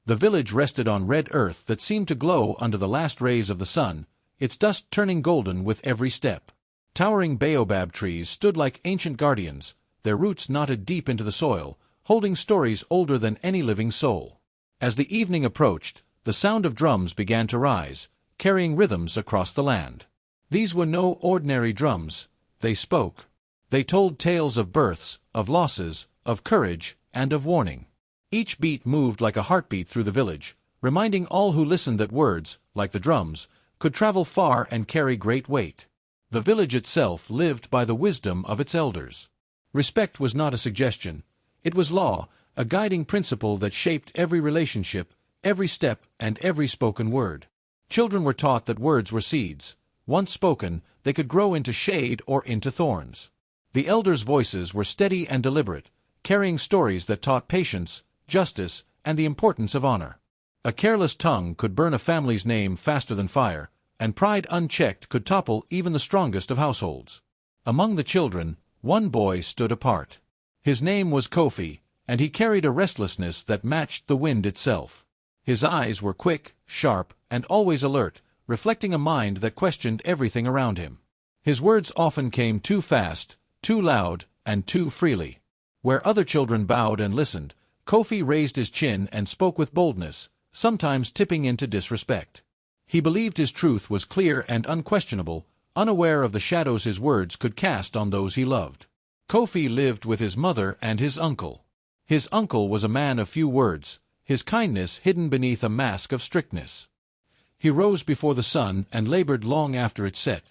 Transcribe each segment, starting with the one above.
The village rested on red earth that seemed to glow under the last rays of the sun, its dust turning golden with every step. Towering baobab trees stood like ancient guardians, their roots knotted deep into the soil, holding stories older than any living soul. As the evening approached, the sound of drums began to rise, carrying rhythms across the land. These were no ordinary drums. They spoke. They told tales of births, of losses, of courage, and of warning. Each beat moved like a heartbeat through the village, reminding all who listened that words, like the drums, could travel far and carry great weight. The village itself lived by the wisdom of its elders. Respect was not a suggestion. It was law, a guiding principle that shaped every relationship, every step, and every spoken word. Children were taught that words were seeds. Once spoken, they could grow into shade or into thorns. The elders' voices were steady and deliberate, carrying stories that taught patience, justice, and the importance of honor. A careless tongue could burn a family's name faster than fire, and pride unchecked could topple even the strongest of households. Among the children, one boy stood apart. His name was Kofi, and he carried a restlessness that matched the wind itself. His eyes were quick, sharp, and always alert, reflecting a mind that questioned everything around him. His words often came too fast, too loud, and too freely. Where other children bowed and listened, Kofi raised his chin and spoke with boldness, sometimes tipping into disrespect. He believed his truth was clear and unquestionable, unaware of the shadows his words could cast on those he loved. Kofi lived with his mother and his uncle. His uncle was a man of few words, his kindness hidden beneath a mask of strictness. He rose before the sun and labored long after it set,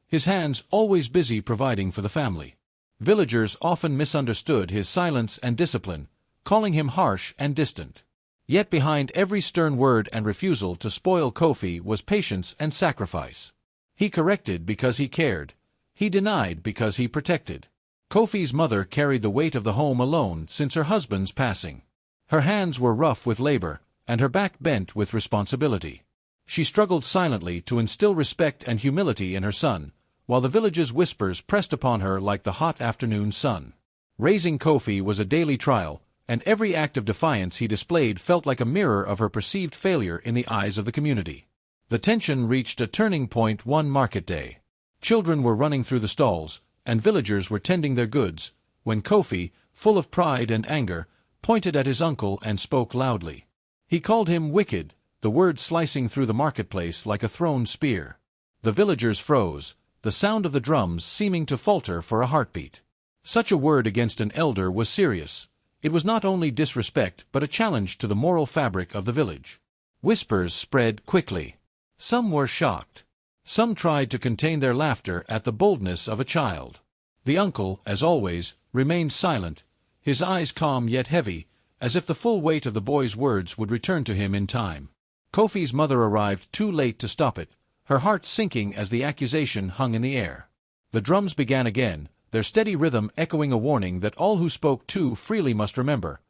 his hands always busy providing for the family. Villagers often misunderstood his silence and discipline, calling him harsh and distant. Yet behind every stern word and refusal to spoil Kofi was patience and sacrifice. He corrected because he cared. He denied because he protected. Kofi's mother carried the weight of the home alone since her husband's passing. Her hands were rough with labor, and her back bent with responsibility. She struggled silently to instill respect and humility in her son, while the village's whispers pressed upon her like the hot afternoon sun. Raising Kofi was a daily trial, and every act of defiance he displayed felt like a mirror of her perceived failure in the eyes of the community. The tension reached a turning point one market day. Children were running through the stalls, and villagers were tending their goods, when Kofi, full of pride and anger, pointed at his uncle and spoke loudly. He called him wicked, the word slicing through the marketplace like a thrown spear. The villagers froze, the sound of the drums seeming to falter for a heartbeat. Such a word against an elder was serious. It was not only disrespect but a challenge to the moral fabric of the village. Whispers spread quickly. Some were shocked. Some tried to contain their laughter at the boldness of a child. The uncle, as always, remained silent, his eyes calm yet heavy, as if the full weight of the boy's words would return to him in time. Kofi's mother arrived too late to stop it, her heart sinking as the accusation hung in the air. The drums began again, their steady rhythm echoing a warning that all who spoke too freely must remember.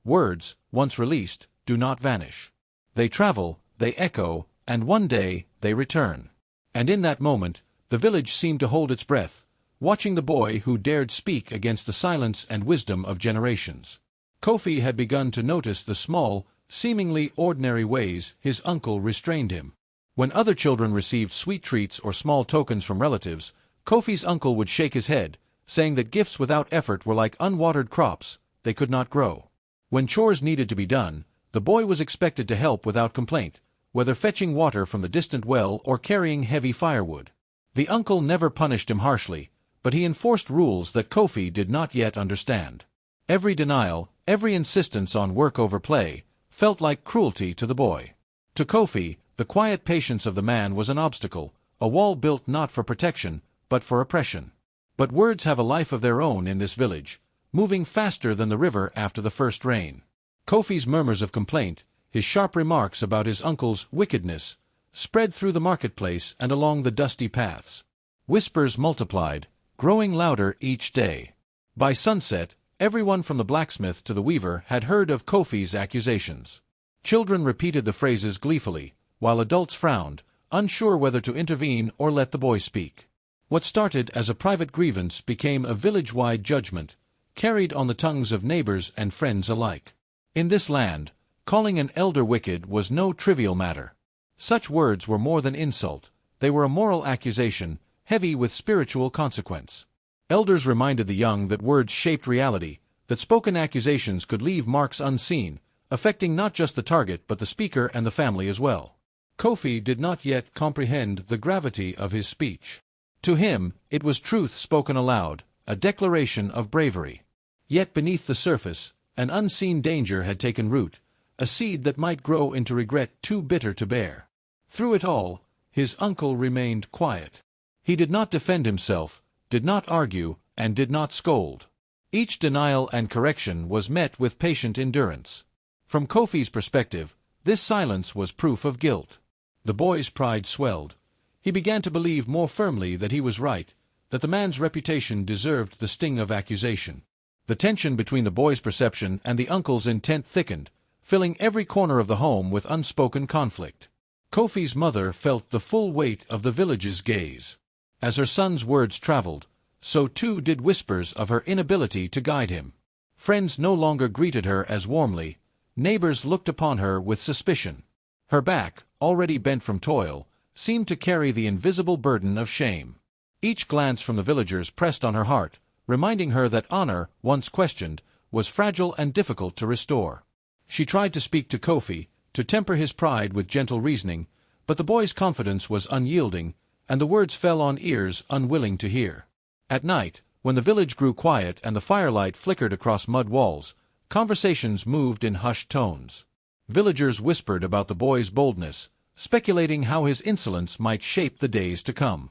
Words, once released, do not vanish. They travel, they echo, and one day, they return. And in that moment, the village seemed to hold its breath, watching the boy who dared speak against the silence and wisdom of generations. Kofi had begun to notice the small, seemingly ordinary ways his uncle restrained him. When other children received sweet treats or small tokens from relatives, Kofi's uncle would shake his head, saying that gifts without effort were like unwatered crops, they could not grow. When chores needed to be done, the boy was expected to help without complaint, whether fetching water from the distant well or carrying heavy firewood. The uncle never punished him harshly, but he enforced rules that Kofi did not yet understand. Every denial, every insistence on work over play, felt like cruelty to the boy. To Kofi, the quiet patience of the man was an obstacle, a wall built not for protection, but for oppression. But words have a life of their own in this village, moving faster than the river after the first rain. Kofi's murmurs of complaint, his sharp remarks about his uncle's wickedness, spread through the marketplace and along the dusty paths. Whispers multiplied, growing louder each day. By sunset, everyone from the blacksmith to the weaver had heard of Kofi's accusations. Children repeated the phrases gleefully, while adults frowned, unsure whether to intervene or let the boy speak. What started as a private grievance became a village-wide judgment, carried on the tongues of neighbors and friends alike. In this land, Calling an elder wicked was no trivial matter. Such words were more than insult, they were a moral accusation, heavy with spiritual consequence. Elders reminded the young that words shaped reality, that spoken accusations could leave marks unseen, affecting not just the target but the speaker and the family as well. Kofi did not yet comprehend the gravity of his speech. To him, it was truth spoken aloud, a declaration of bravery. Yet beneath the surface, an unseen danger had taken root, a seed that might grow into regret too bitter to bear. Through it all, his uncle remained quiet. He did not defend himself, did not argue, and did not scold. Each denial and correction was met with patient endurance. From Kofi's perspective, this silence was proof of guilt. The boy's pride swelled. He began to believe more firmly that he was right, that the man's reputation deserved the sting of accusation. The tension between the boy's perception and the uncle's intent thickened, filling every corner of the home with unspoken conflict. Kofi's mother felt the full weight of the village's gaze. As her son's words traveled, so too did whispers of her inability to guide him. Friends no longer greeted her as warmly, neighbors looked upon her with suspicion. Her back, already bent from toil, seemed to carry the invisible burden of shame. Each glance from the villagers pressed on her heart, reminding her that honor, once questioned, was fragile and difficult to restore. She tried to speak to Kofi, to temper his pride with gentle reasoning, but the boy's confidence was unyielding, and the words fell on ears unwilling to hear. At night, when the village grew quiet and the firelight flickered across mud walls, conversations moved in hushed tones. Villagers whispered about the boy's boldness, speculating how his insolence might shape the days to come.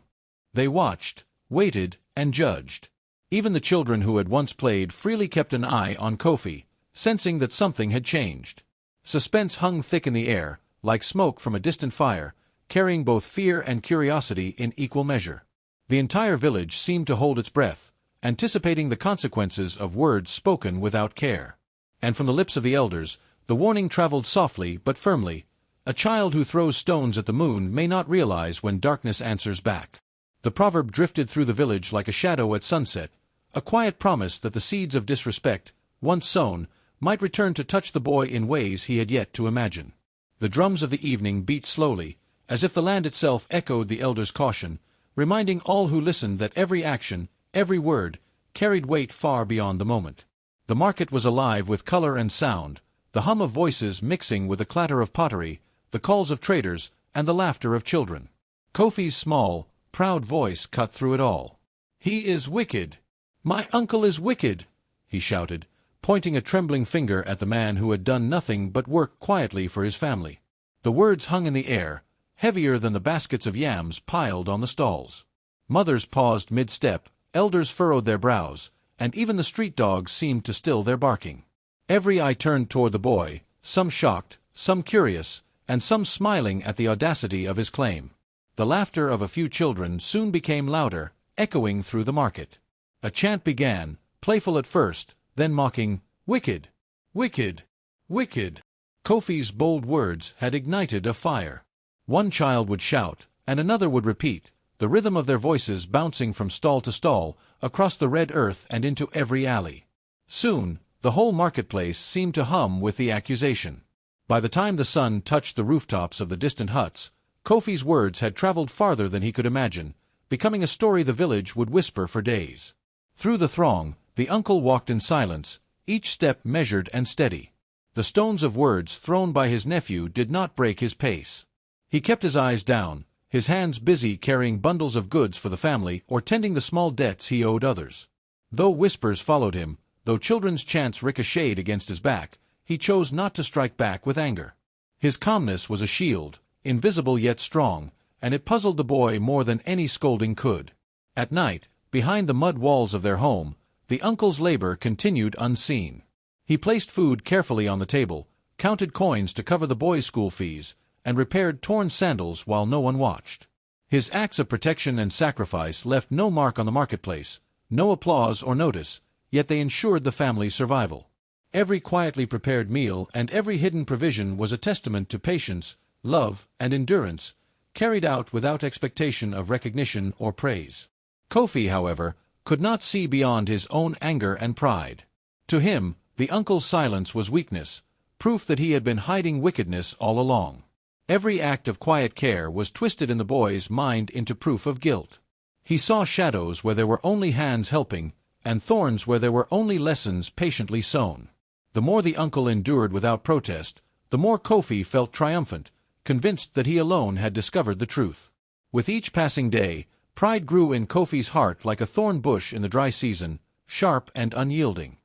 They watched, waited, and judged. Even the children who had once played freely kept an eye on Kofi, sensing that something had changed. Suspense hung thick in the air, like smoke from a distant fire, carrying both fear and curiosity in equal measure. The entire village seemed to hold its breath, anticipating the consequences of words spoken without care. And from the lips of the elders, the warning traveled softly but firmly: a child who throws stones at the moon may not realize when darkness answers back. The proverb drifted through the village like a shadow at sunset, a quiet promise that the seeds of disrespect, once sown, might return to touch the boy in ways he had yet to imagine. The drums of the evening beat slowly, as if the land itself echoed the elders' caution, reminding all who listened that every action, every word, carried weight far beyond the moment. The market was alive with color and sound, the hum of voices mixing with the clatter of pottery, the calls of traders, and the laughter of children. Kofi's small, proud voice cut through it all. "He is wicked! My uncle is wicked!" he shouted, pointing a trembling finger at the man who had done nothing but work quietly for his family. The words hung in the air, heavier than the baskets of yams piled on the stalls. Mothers paused mid-step, elders furrowed their brows, and even the street dogs seemed to still their barking. Every eye turned toward the boy, some shocked, some curious, and some smiling at the audacity of his claim. The laughter of a few children soon became louder, echoing through the market. A chant began, playful at first, then mocking, "Wicked! Wicked! Wicked!" Kofi's bold words had ignited a fire. One child would shout, and another would repeat, the rhythm of their voices bouncing from stall to stall, across the red earth and into every alley. Soon, the whole marketplace seemed to hum with the accusation. By the time the sun touched the rooftops of the distant huts, Kofi's words had traveled farther than he could imagine, becoming a story the village would whisper for days. Through the throng, the uncle walked in silence, each step measured and steady. The stones of words thrown by his nephew did not break his pace. He kept his eyes down, his hands busy carrying bundles of goods for the family or tending the small debts he owed others. Though whispers followed him, though children's chants ricocheted against his back, he chose not to strike back with anger. His calmness was a shield, invisible yet strong, and it puzzled the boy more than any scolding could. At night, behind the mud walls of their home, the uncle's labor continued unseen. He placed food carefully on the table, counted coins to cover the boys' school fees, and repaired torn sandals while no one watched. His acts of protection and sacrifice left no mark on the marketplace, no applause or notice, yet they ensured the family's survival. Every quietly prepared meal and every hidden provision was a testament to patience, love, and endurance, carried out without expectation of recognition or praise. Kofi, however, could not see beyond his own anger and pride. To him, the uncle's silence was weakness, proof that he had been hiding wickedness all along. Every act of quiet care was twisted in the boy's mind into proof of guilt. He saw shadows where there were only hands helping, and thorns where there were only lessons patiently sown. The more the uncle endured without protest, the more Kofi felt triumphant, convinced that he alone had discovered the truth. With each passing day, pride grew in Kofi's heart like a thorn bush in the dry season, sharp and unyielding.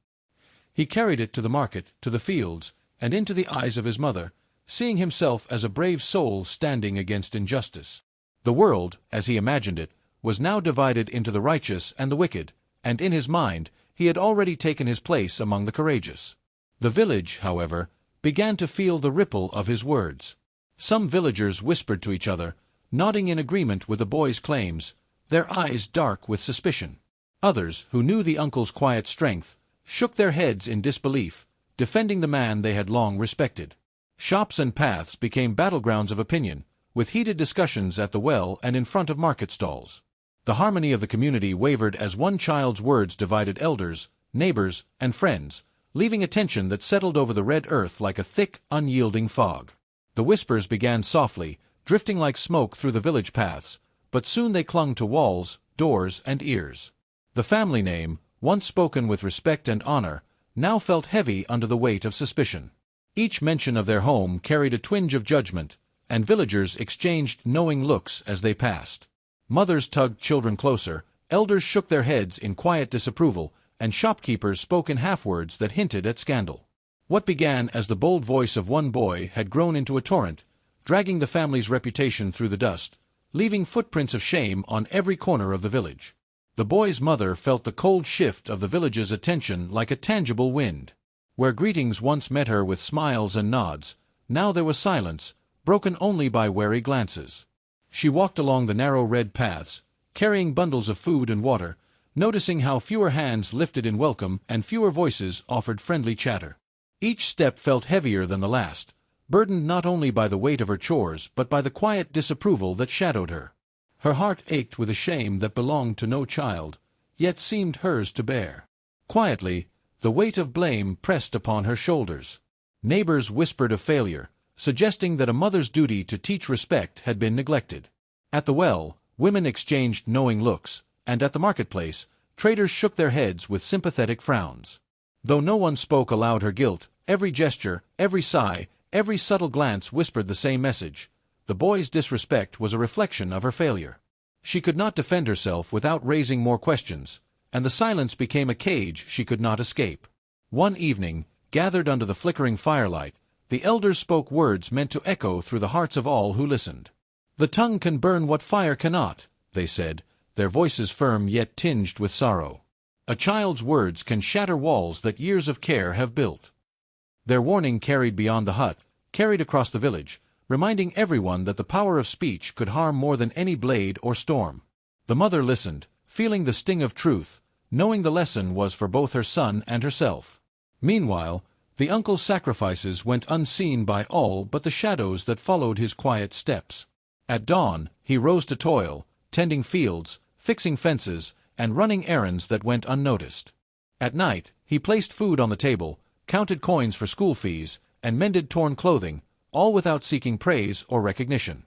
He carried it to the market, to the fields, and into the eyes of his mother, seeing himself as a brave soul standing against injustice. The world, as he imagined it, was now divided into the righteous and the wicked, and in his mind he had already taken his place among the courageous. The village, however, began to feel the ripple of his words. Some villagers whispered to each other, nodding in agreement with the boy's claims, their eyes dark with suspicion. Others, who knew the uncle's quiet strength, shook their heads in disbelief, defending the man they had long respected. Shops and paths became battlegrounds of opinion, with heated discussions at the well and in front of market stalls. The harmony of the community wavered as one child's words divided elders, neighbors, and friends, leaving a tension that settled over the red earth like a thick, unyielding fog. The whispers began softly, drifting like smoke through the village paths, but soon they clung to walls, doors, and ears. The family name, once spoken with respect and honor, now felt heavy under the weight of suspicion. Each mention of their home carried a twinge of judgment, and villagers exchanged knowing looks as they passed. Mothers tugged children closer, elders shook their heads in quiet disapproval, and shopkeepers spoke in half-words that hinted at scandal. What began as the bold voice of one boy had grown into a torrent, dragging the family's reputation through the dust, leaving footprints of shame on every corner of the village. The boy's mother felt the cold shift of the village's attention like a tangible wind. Where greetings once met her with smiles and nods, now there was silence, broken only by wary glances. She walked along the narrow red paths, carrying bundles of food and water, noticing how fewer hands lifted in welcome and fewer voices offered friendly chatter. Each step felt heavier than the last, burdened not only by the weight of her chores but by the quiet disapproval that shadowed her. Her heart ached with a shame that belonged to no child, yet seemed hers to bear. Quietly, the weight of blame pressed upon her shoulders. Neighbors whispered of failure, suggesting that a mother's duty to teach respect had been neglected. At the well, women exchanged knowing looks, and at the marketplace, traders shook their heads with sympathetic frowns. Though no one spoke aloud her guilt, every gesture, every sigh, every subtle glance whispered the same message. The boy's disrespect was a reflection of her failure. She could not defend herself without raising more questions, and the silence became a cage she could not escape. One evening, gathered under the flickering firelight, the elders spoke words meant to echo through the hearts of all who listened. "The tongue can burn what fire cannot," they said, their voices firm yet tinged with sorrow. "A child's words can shatter walls that years of care have built." Their warning carried beyond the hut, carried across the village, reminding everyone that the power of speech could harm more than any blade or storm. The mother listened, feeling the sting of truth, knowing the lesson was for both her son and herself. Meanwhile, the uncle's sacrifices went unseen by all but the shadows that followed his quiet steps. At dawn, he rose to toil, tending fields, fixing fences, and running errands that went unnoticed. At night, he placed food on the table, counted coins for school fees, and mended torn clothing, all without seeking praise or recognition.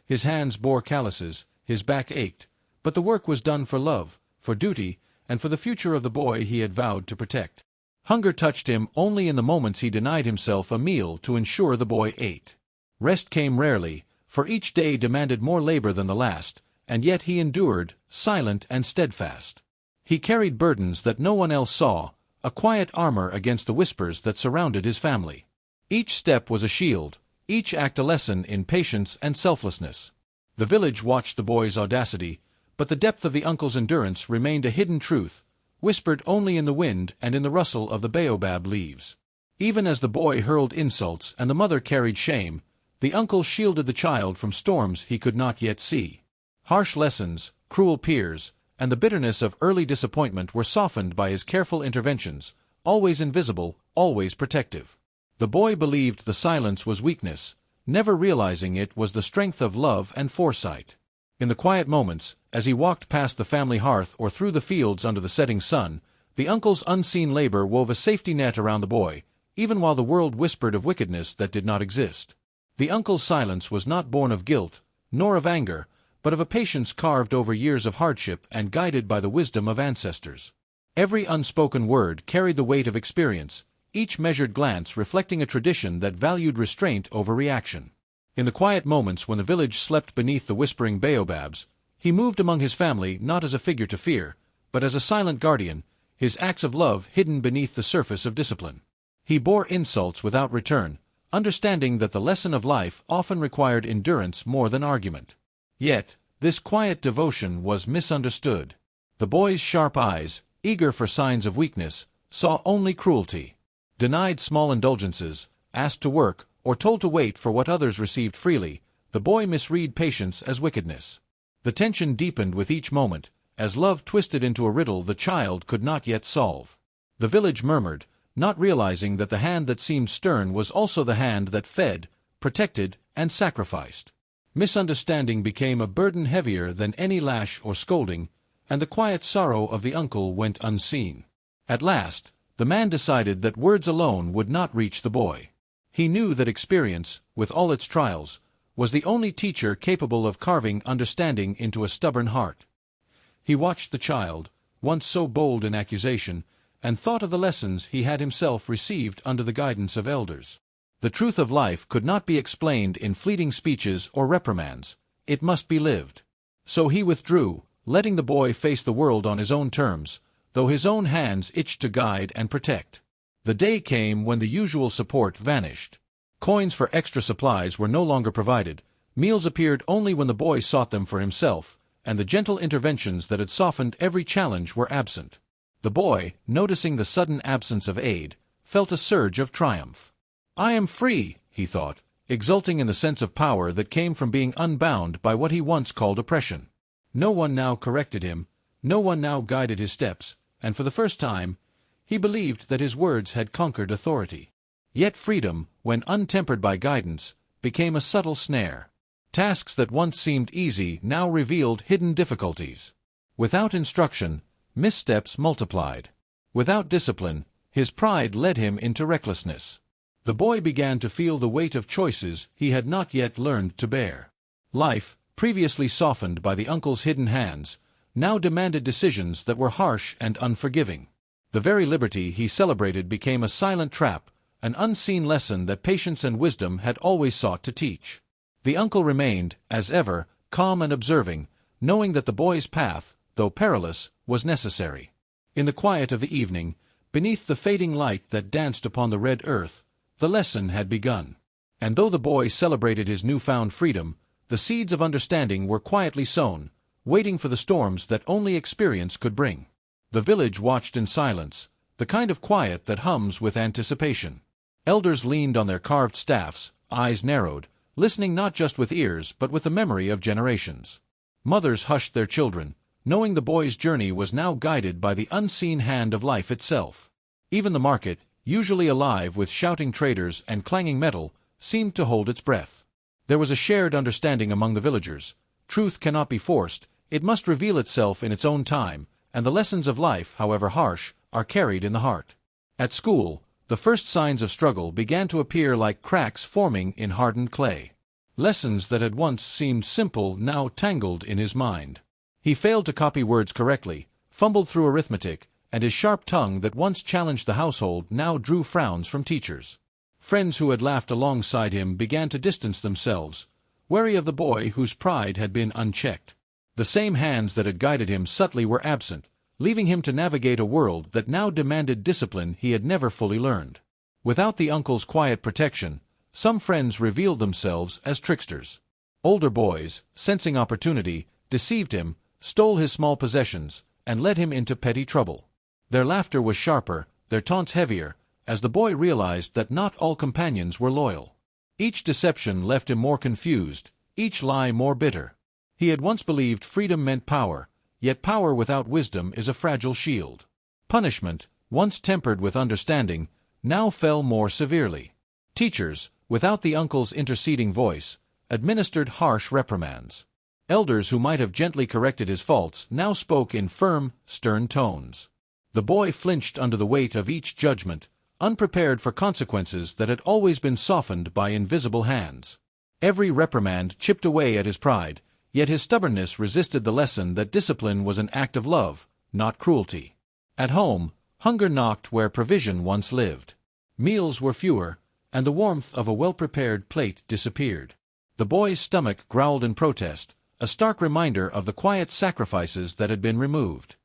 His hands bore calluses, his back ached, but the work was done for love, for duty, and for the future of the boy he had vowed to protect. Hunger touched him only in the moments he denied himself a meal to ensure the boy ate. Rest came rarely, for each day demanded more labor than the last, and yet he endured, silent and steadfast. He carried burdens that no one else saw, a quiet armor against the whispers that surrounded his family. Each step was a shield, each act a lesson in patience and selflessness. The village watched the boy's audacity, but the depth of the uncle's endurance remained a hidden truth, whispered only in the wind and in the rustle of the baobab leaves. Even as the boy hurled insults and the mother carried shame, the uncle shielded the child from storms he could not yet see. Harsh lessons, cruel peers, and the bitterness of early disappointment were softened by his careful interventions, always invisible, always protective. The boy believed the silence was weakness, never realizing it was the strength of love and foresight. In the quiet moments, as he walked past the family hearth or through the fields under the setting sun, the uncle's unseen labor wove a safety net around the boy, even while the world whispered of wickedness that did not exist. The uncle's silence was not born of guilt, nor of anger, but of a patience carved over years of hardship and guided by the wisdom of ancestors. Every unspoken word carried the weight of experience, each measured glance reflecting a tradition that valued restraint over reaction. In the quiet moments when the village slept beneath the whispering baobabs, he moved among his family not as a figure to fear, but as a silent guardian, his acts of love hidden beneath the surface of discipline. He bore insults without return, understanding that the lesson of life often required endurance more than argument. Yet, this quiet devotion was misunderstood. The boy's sharp eyes, eager for signs of weakness, saw only cruelty. Denied small indulgences, asked to work, or told to wait for what others received freely, the boy misread patience as wickedness. The tension deepened with each moment, as love twisted into a riddle the child could not yet solve. The village murmured, not realizing that the hand that seemed stern was also the hand that fed, protected, and sacrificed. Misunderstanding became a burden heavier than any lash or scolding, and the quiet sorrow of the uncle went unseen. At last, the man decided that words alone would not reach the boy. He knew that experience, with all its trials, was the only teacher capable of carving understanding into a stubborn heart. He watched the child, once so bold in accusation, and thought of the lessons he had himself received under the guidance of elders. The truth of life could not be explained in fleeting speeches or reprimands. It must be lived. So he withdrew, letting the boy face the world on his own terms, though his own hands itched to guide and protect. The day came when the usual support vanished. Coins for extra supplies were no longer provided, meals appeared only when the boy sought them for himself, and the gentle interventions that had softened every challenge were absent. The boy, noticing the sudden absence of aid, felt a surge of triumph. "I am free," he thought, exulting in the sense of power that came from being unbound by what he once called oppression. No one now corrected him, no one now guided his steps, and for the first time, he believed that his words had conquered authority. Yet freedom, when untempered by guidance, became a subtle snare. Tasks that once seemed easy now revealed hidden difficulties. Without instruction, missteps multiplied. Without discipline, his pride led him into recklessness. The boy began to feel the weight of choices he had not yet learned to bear. Life, previously softened by the uncle's hidden hands, now demanded decisions that were harsh and unforgiving. The very liberty he celebrated became a silent trap, an unseen lesson that patience and wisdom had always sought to teach. The uncle remained, as ever, calm and observing, knowing that the boy's path, though perilous, was necessary. In the quiet of the evening, beneath the fading light that danced upon the red earth, the lesson had begun. And though the boy celebrated his newfound freedom, the seeds of understanding were quietly sown, waiting for the storms that only experience could bring. The village watched in silence, the kind of quiet that hums with anticipation. Elders leaned on their carved staffs, eyes narrowed, listening not just with ears but with the memory of generations. Mothers hushed their children, knowing the boy's journey was now guided by the unseen hand of life itself. Even the market, usually alive with shouting traders and clanging metal, seemed to hold its breath. There was a shared understanding among the villagers. Truth cannot be forced, it must reveal itself in its own time, and the lessons of life, however harsh, are carried in the heart. At school, the first signs of struggle began to appear like cracks forming in hardened clay. Lessons that had once seemed simple now tangled in his mind. He failed to copy words correctly, fumbled through arithmetic, and his sharp tongue that once challenged the household now drew frowns from teachers. Friends who had laughed alongside him began to distance themselves, wary of the boy whose pride had been unchecked. The same hands that had guided him subtly were absent, leaving him to navigate a world that now demanded discipline he had never fully learned. Without the uncle's quiet protection, some friends revealed themselves as tricksters. Older boys, sensing opportunity, deceived him, stole his small possessions, and led him into petty trouble. Their laughter was sharper, their taunts heavier, as the boy realized that not all companions were loyal. Each deception left him more confused, each lie more bitter. He had once believed freedom meant power, yet power without wisdom is a fragile shield. Punishment, once tempered with understanding, now fell more severely. Teachers, without the uncle's interceding voice, administered harsh reprimands. Elders who might have gently corrected his faults now spoke in firm, stern tones. The boy flinched under the weight of each judgment, unprepared for consequences that had always been softened by invisible hands. Every reprimand chipped away at his pride, yet his stubbornness resisted the lesson that discipline was an act of love, not cruelty. At home, hunger knocked where provision once lived. Meals were fewer, and the warmth of a well-prepared plate disappeared. The boy's stomach growled in protest, a stark reminder of the quiet sacrifices that had been removed.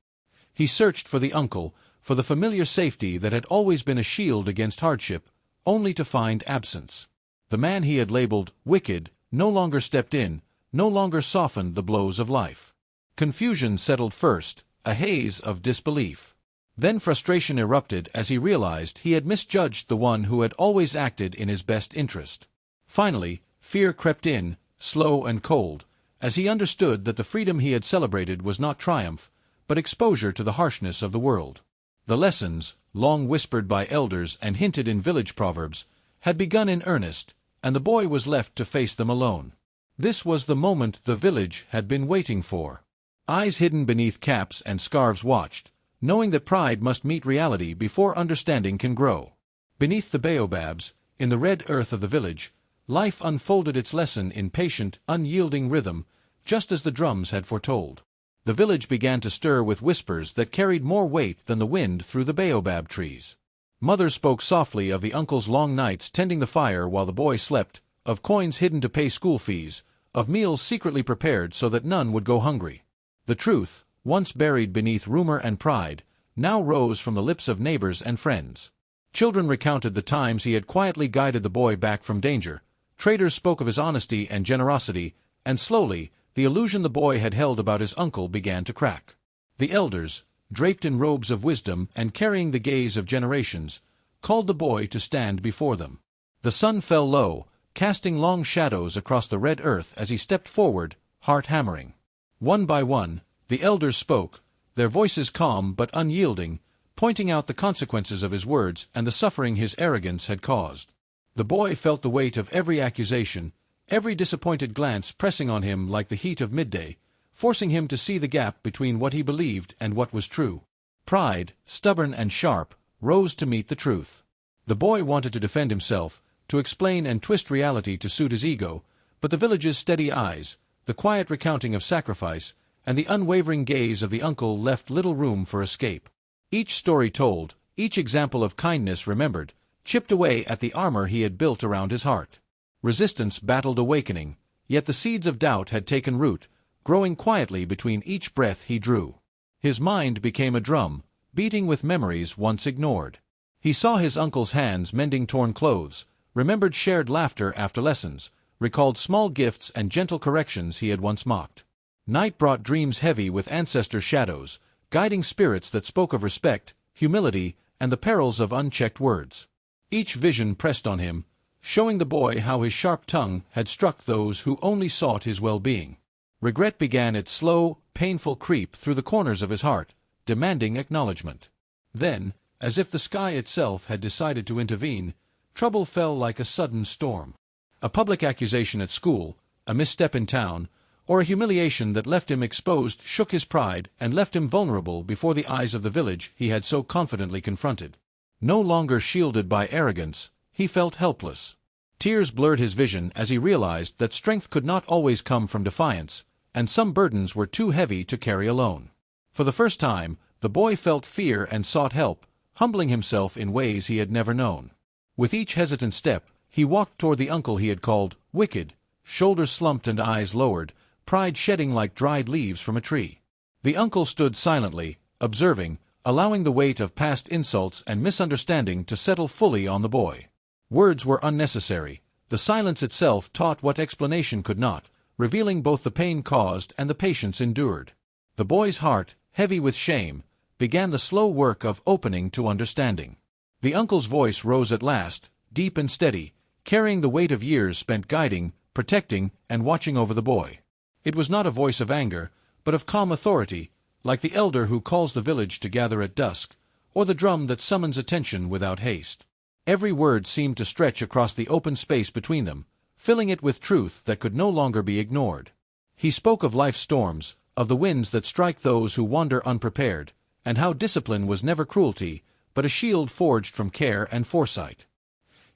He searched for the uncle, for the familiar safety that had always been a shield against hardship, only to find absence. The man he had labeled wicked no longer stepped in, no longer softened the blows of life. Confusion settled first, a haze of disbelief. Then frustration erupted as he realized he had misjudged the one who had always acted in his best interest. Finally, fear crept in, slow and cold, as he understood that the freedom he had celebrated was not triumph, but exposure to the harshness of the world. The lessons, long whispered by elders and hinted in village proverbs, had begun in earnest, and the boy was left to face them alone. This was the moment the village had been waiting for. Eyes hidden beneath caps and scarves watched, knowing that pride must meet reality before understanding can grow. Beneath the baobabs, in the red earth of the village, life unfolded its lesson in patient, unyielding rhythm, just as the drums had foretold. The village began to stir with whispers that carried more weight than the wind through the baobab trees. Mother spoke softly of the uncle's long nights tending the fire while the boy slept, of coins hidden to pay school fees, of meals secretly prepared so that none would go hungry. The truth, once buried beneath rumor and pride, now rose from the lips of neighbors and friends. Children recounted the times he had quietly guided the boy back from danger. Traders spoke of his honesty and generosity, and slowly, the illusion the boy had held about his uncle began to crack. The elders, draped in robes of wisdom and carrying the gaze of generations, called the boy to stand before them. The sun fell low, casting long shadows across the red earth as he stepped forward, heart hammering. One by one, the elders spoke, their voices calm but unyielding, pointing out the consequences of his words and the suffering his arrogance had caused. The boy felt the weight of every accusation, every disappointed glance pressing on him like the heat of midday, forcing him to see the gap between what he believed and what was true. Pride, stubborn and sharp, rose to meet the truth. The boy wanted to defend himself, to explain and twist reality to suit his ego, but the village's steady eyes, the quiet recounting of sacrifice, and the unwavering gaze of the uncle left little room for escape. Each story told, each example of kindness remembered, chipped away at the armor he had built around his heart. Resistance battled awakening, yet the seeds of doubt had taken root, growing quietly between each breath he drew. His mind became a drum, beating with memories once ignored. He saw his uncle's hands mending torn clothes, remembered shared laughter after lessons, recalled small gifts and gentle corrections he had once mocked. Night brought dreams heavy with ancestor shadows, guiding spirits that spoke of respect, humility, and the perils of unchecked words. Each vision pressed on him, showing the boy how his sharp tongue had struck those who only sought his well-being. Regret began its slow, painful creep through the corners of his heart, demanding acknowledgement. Then, as if the sky itself had decided to intervene, trouble fell like a sudden storm. A public accusation at school, a misstep in town, or a humiliation that left him exposed shook his pride and left him vulnerable before the eyes of the village he had so confidently confronted. No longer shielded by arrogance, he felt helpless. Tears blurred his vision as he realized that strength could not always come from defiance, and some burdens were too heavy to carry alone. For the first time, the boy felt fear and sought help, humbling himself in ways he had never known. With each hesitant step, he walked toward the uncle he had called wicked, shoulders slumped and eyes lowered, pride shedding like dried leaves from a tree. The uncle stood silently, observing, allowing the weight of past insults and misunderstanding to settle fully on the boy. Words were unnecessary. The silence itself taught what explanation could not, revealing both the pain caused and the patience endured. The boy's heart, heavy with shame, began the slow work of opening to understanding. The uncle's voice rose at last, deep and steady, carrying the weight of years spent guiding, protecting, and watching over the boy. It was not a voice of anger, but of calm authority, like the elder who calls the village to gather at dusk, or the drum that summons attention without haste. Every word seemed to stretch across the open space between them, filling it with truth that could no longer be ignored. He spoke of life's storms, of the winds that strike those who wander unprepared, and how discipline was never cruelty, but a shield forged from care and foresight.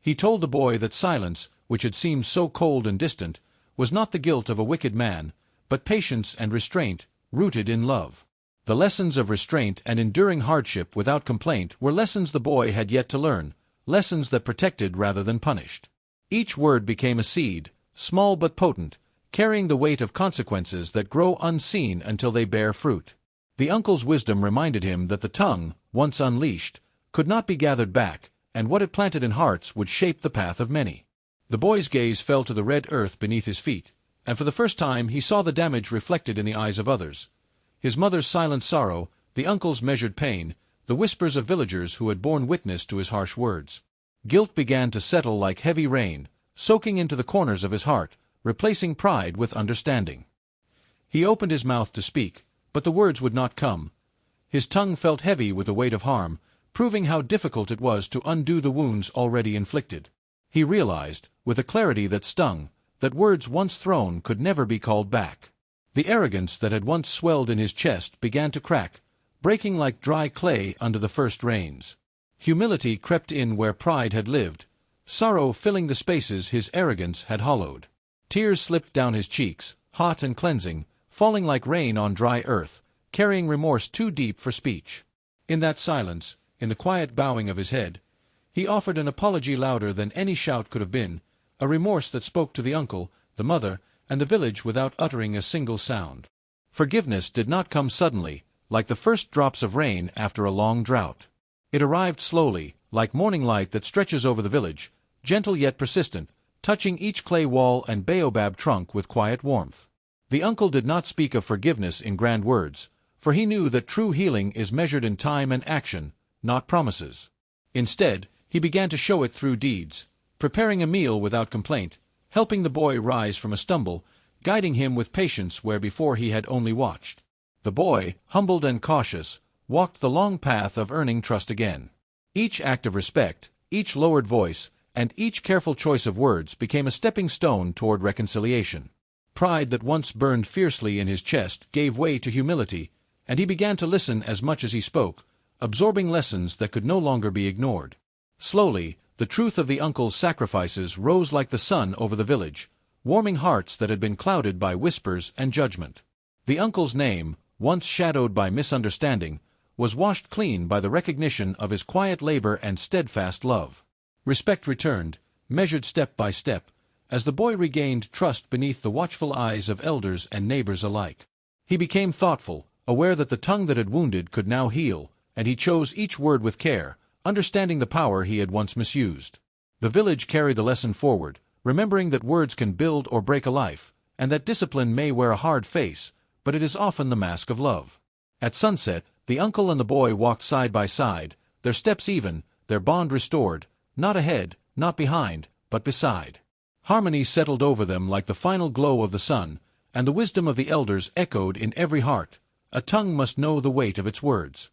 He told the boy that silence, which had seemed so cold and distant, was not the guilt of a wicked man, but patience and restraint, rooted in love. The lessons of restraint and enduring hardship without complaint were lessons the boy had yet to learn, lessons that protected rather than punished. Each word became a seed, small but potent, carrying the weight of consequences that grow unseen until they bear fruit. The uncle's wisdom reminded him that the tongue, once unleashed, could not be gathered back, and what it planted in hearts would shape the path of many. The boy's gaze fell to the red earth beneath his feet, and for the first time he saw the damage reflected in the eyes of others. His mother's silent sorrow, the uncle's measured pain, the whispers of villagers who had borne witness to his harsh words. Guilt began to settle like heavy rain, soaking into the corners of his heart, replacing pride with understanding. He opened his mouth to speak, but the words would not come. His tongue felt heavy with the weight of harm, proving how difficult it was to undo the wounds already inflicted. He realized, with a clarity that stung, that words once thrown could never be called back. The arrogance that had once swelled in his chest began to crack, breaking like dry clay under the first rains. Humility crept in where pride had lived, sorrow filling the spaces his arrogance had hollowed. Tears slipped down his cheeks, hot and cleansing, falling like rain on dry earth, carrying remorse too deep for speech. In that silence, in the quiet bowing of his head, he offered an apology louder than any shout could have been, a remorse that spoke to the uncle, the mother, and the village without uttering a single sound. Forgiveness did not come suddenly, like the first drops of rain after a long drought. It arrived slowly, like morning light that stretches over the village, gentle yet persistent, touching each clay wall and baobab trunk with quiet warmth. The uncle did not speak of forgiveness in grand words, for he knew that true healing is measured in time and action, not promises. Instead, he began to show it through deeds, preparing a meal without complaint, helping the boy rise from a stumble, guiding him with patience where before he had only watched. The boy, humbled and cautious, walked the long path of earning trust again. Each act of respect, each lowered voice, and each careful choice of words became a stepping stone toward reconciliation. Pride that once burned fiercely in his chest gave way to humility, and he began to listen as much as he spoke, absorbing lessons that could no longer be ignored. Slowly, the truth of the uncle's sacrifices rose like the sun over the village, warming hearts that had been clouded by whispers and judgment. The uncle's name, once shadowed by misunderstanding, was washed clean by the recognition of his quiet labor and steadfast love. Respect returned, measured step by step, as the boy regained trust beneath the watchful eyes of elders and neighbors alike. He became thoughtful, aware that the tongue that had wounded could now heal, and he chose each word with care, understanding the power he had once misused. The village carried the lesson forward, remembering that words can build or break a life, and that discipline may wear a hard face, but it is often the mask of love. At sunset, the uncle and the boy walked side by side, their steps even, their bond restored, not ahead, not behind, but beside. Harmony settled over them like the final glow of the sun, and the wisdom of the elders echoed in every heart. A tongue must know the weight of its words.